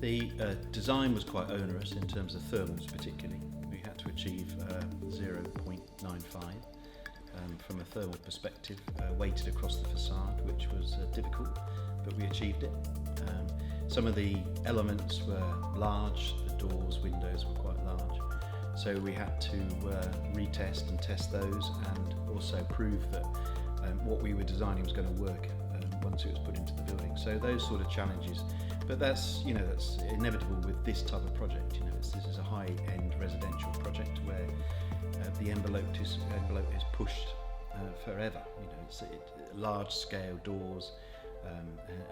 The design was quite onerous in terms of thermals particularly. We had to achieve 0.95 from a thermal perspective, weighted across the facade, which was difficult, but we achieved it. Some of the elements were large, the doors, windows were quite large, so we had to retest and test those, and also prove that what we were designing was going to work once it was put into the building. So those sort of challenges, but that's inevitable with this type of project. This is a high-end residential project where the envelope is pushed forever. It's large-scale doors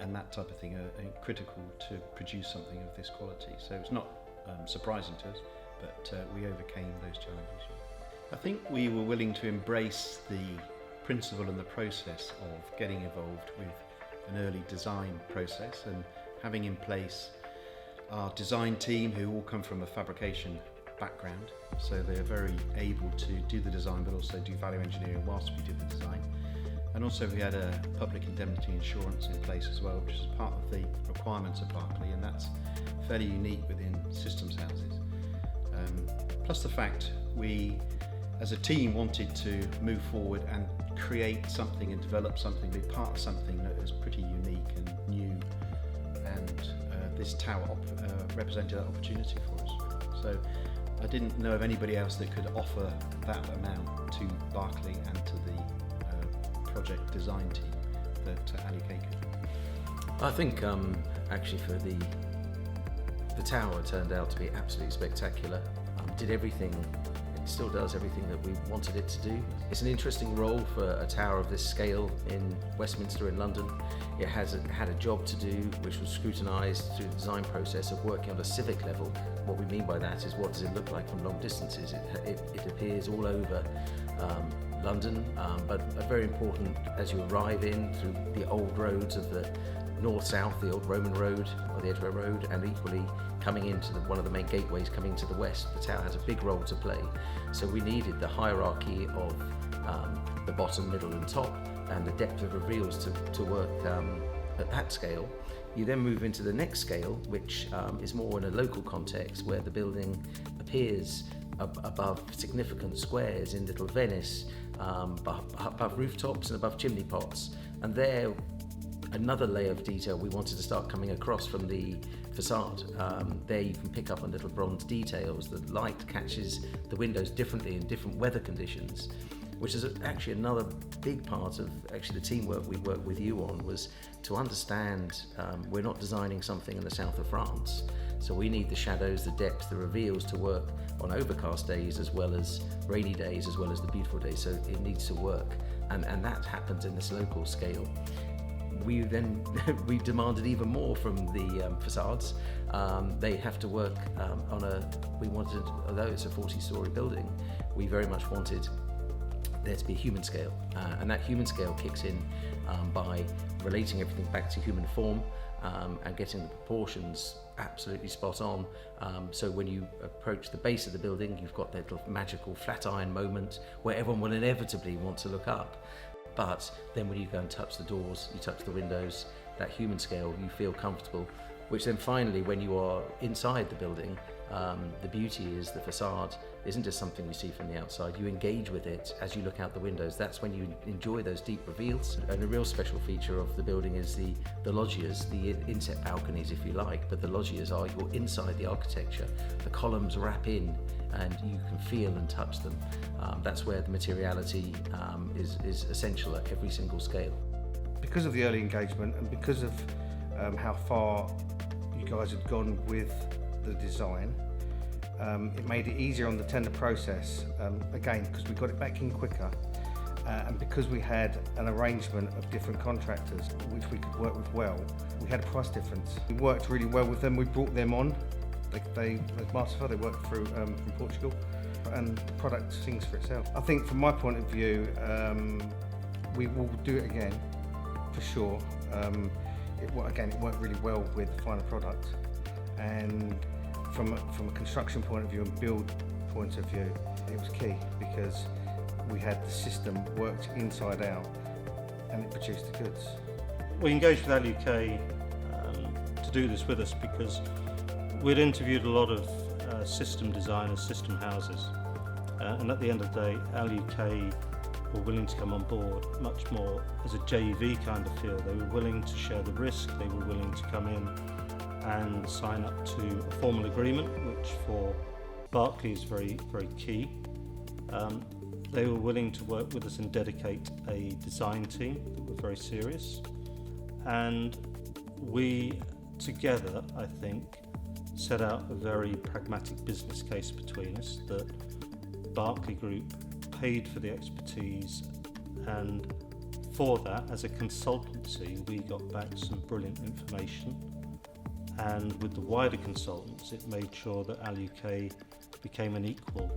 and that type of thing are critical to produce something of this quality. So it's not surprising to us, but we overcame those challenges. I think we were willing to embrace the principle and the process of getting involved with an early design process and having in place our design team, who all come from a fabrication background, so they're very able to do the design but also do value engineering whilst we did the design. And also we had a public indemnity insurance in place as well, which is part of the requirements of Berkeley, and that's fairly unique within systems houses. Plus the fact we as a team wanted to move forward and create something and develop something, be part of something that is pretty unique and new, and this tower represented that opportunity for us. So I didn't know of anybody else that could offer that amount to Berkeley and to the project design team that AluK could. I think actually for the tower turned out to be absolutely spectacular. Did everything, it still does everything that we wanted it to do. It's an interesting role for a tower of this scale in Westminster in London. It had a job to do which was scrutinised through the design process of working on a civic level. What we mean by that is, what does it look like from long distances? It appears all over London, but very important as you arrive in through the old roads of the north-south, the old Roman road or the Edgware Road, and equally coming into one of the main gateways coming to the west. The tower has a big role to play, so we needed the hierarchy of the bottom, middle and top, and the depth of reveals to work at that scale. You then move into the next scale, which is more in a local context, where the building appears above significant squares in Little Venice, above rooftops and above chimney pots, and there another layer of detail we wanted to start coming across from the facade. There you can pick up on little bronze details. The light catches the windows differently in different weather conditions, which is actually another big part of the teamwork we worked with you on, was to understand we're not designing something in the south of France, so we need the shadows, the depth, the reveals to work on overcast days as well as rainy days as well as the beautiful days, so it needs to work, and that happens in this local scale. We demanded even more from the facades. They have to work although it's a 40-story building, we very much wanted there to be a human scale, and that human scale kicks in by relating everything back to human form and getting the proportions absolutely spot on. So when you approach the base of the building, you've got that little magical flat iron moment where everyone will inevitably want to look up. But then when you go and touch the doors, you touch the windows, that human scale, you feel comfortable, which then finally, when you are inside the building, the beauty is the facade isn't just something you see from the outside. You engage with it as you look out the windows. That's when you enjoy those deep reveals. And a real special feature of the building is the loggias, the inset balconies if you like, but the loggias are, you're inside the architecture. The columns wrap in and you can feel and touch them. That's where the materiality is essential at every single scale. Because of the early engagement and because of how far you guys had gone with the design, it made it easier on the tender process, again because we got it back in quicker, and because we had an arrangement of different contractors which we could work with well, we had a price difference. We worked really well with them. We brought them on. They Martifer, they work through from Portugal, and the product sings for itself. I think from my point of view, we will do it again for sure. It worked really well with the final product, and from a construction point of view and build point of view, it was key because we had the system worked inside out and it produced the goods. We engaged with AluK to do this with us because We'd interviewed a lot of system designers, system houses, and at the end of the day, AluK were willing to come on board much more as a JV kind of feel. They were willing to share the risk, they were willing to come in and sign up to a formal agreement, which for Berkeley is very, very key. They were willing to work with us and dedicate a design team that were very serious. And we together, I think, set out a very pragmatic business case between us that Berkeley Group paid for the expertise, and for that, as a consultancy, we got back some brilliant information. And with the wider consultants, it made sure that AluK became an equal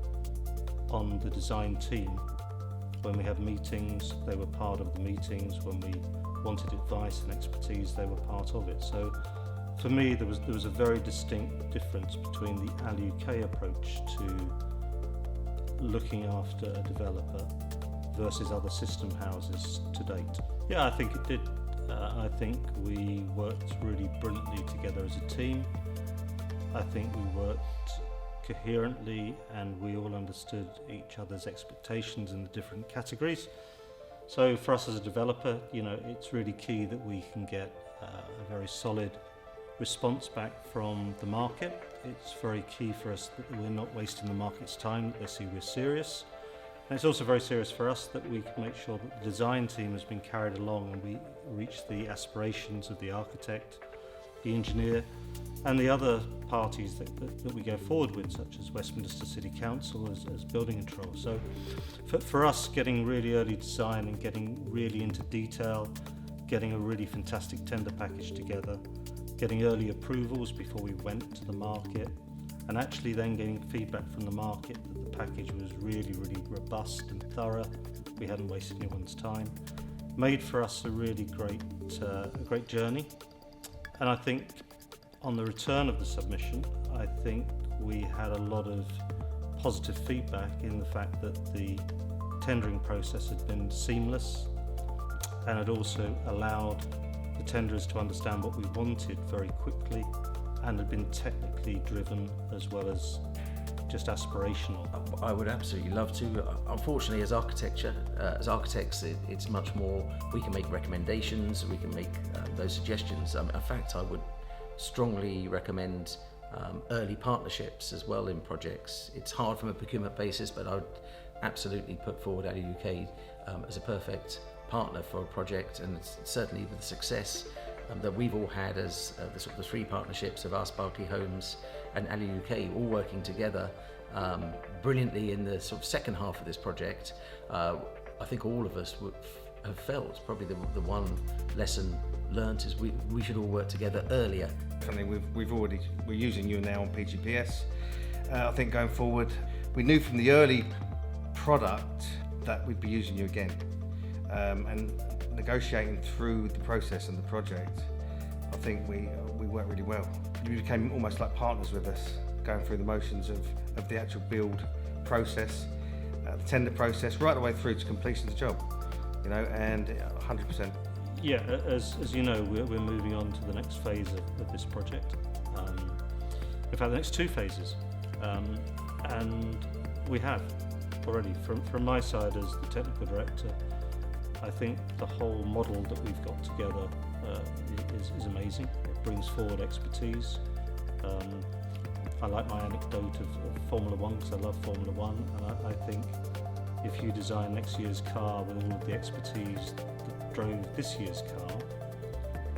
on the design team. When we had meetings, they were part of the meetings. When we wanted advice and expertise, they were part of it. So for me, there was a very distinct difference between the AluK approach to looking after a developer versus other system houses to date. Yeah, I think it did. I think we worked really brilliantly together as a team. I think we worked coherently and we all understood each other's expectations in the different categories. So for us as a developer, it's really key that we can get a very solid response back from the market. It's very key for us that we're not wasting the market's time, that they see we're serious. And it's also very serious for us that we can make sure that the design team has been carried along and we reach the aspirations of the architect, the engineer, and the other parties that we go forward with, such as Westminster City Council as building control. So for us, getting really early design and getting really into detail, getting a really fantastic tender package together, getting early approvals before we went to the market, and actually then getting feedback from the market that the package was really, really robust and thorough. We hadn't wasted anyone's time. Made for us a really great journey. And I think on the return of the submission, I think we had a lot of positive feedback in the fact that the tendering process had been seamless and had also allowed the tenderers to understand what we wanted very quickly and had been technically driven as well as just aspirational. I would absolutely love to. Unfortunately, as architects, it's much more, we can make recommendations, we can make those suggestions. In fact, I would strongly recommend early partnerships as well in projects. It's hard from a procurement basis, but I would absolutely put forward AluK as a perfect partner for a project, and certainly with the success that we've all had as the three partnerships of us, Berkeley Homes and AluK, all working together brilliantly in the second half of this project. I think all of us have felt probably the one lesson learnt is we should all work together earlier. Definitely, we're using you now on PGPS. I think going forward, we knew from the early product that we'd be using you again. And negotiating through the process and the project, I think we worked really well. You became almost like partners with us, going through the motions of the actual build process, the tender process, right the way through to completion of the job, and 100%. Yeah, as you know, we're moving on to the next phase of this project. In fact, the next two phases, and we have already. From my side as the technical director, I think the whole model that we've got together is amazing. It brings forward expertise. I like my anecdote of Formula One because I love Formula One, and I think if you design next year's car with all of the expertise that drove this year's car,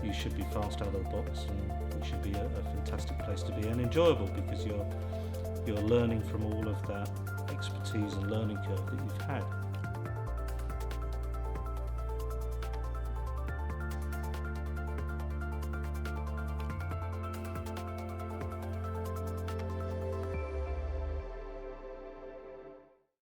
you should be fast out of the box, and it should be a fantastic place to be and enjoyable because you're learning from all of that expertise and learning curve that you've had.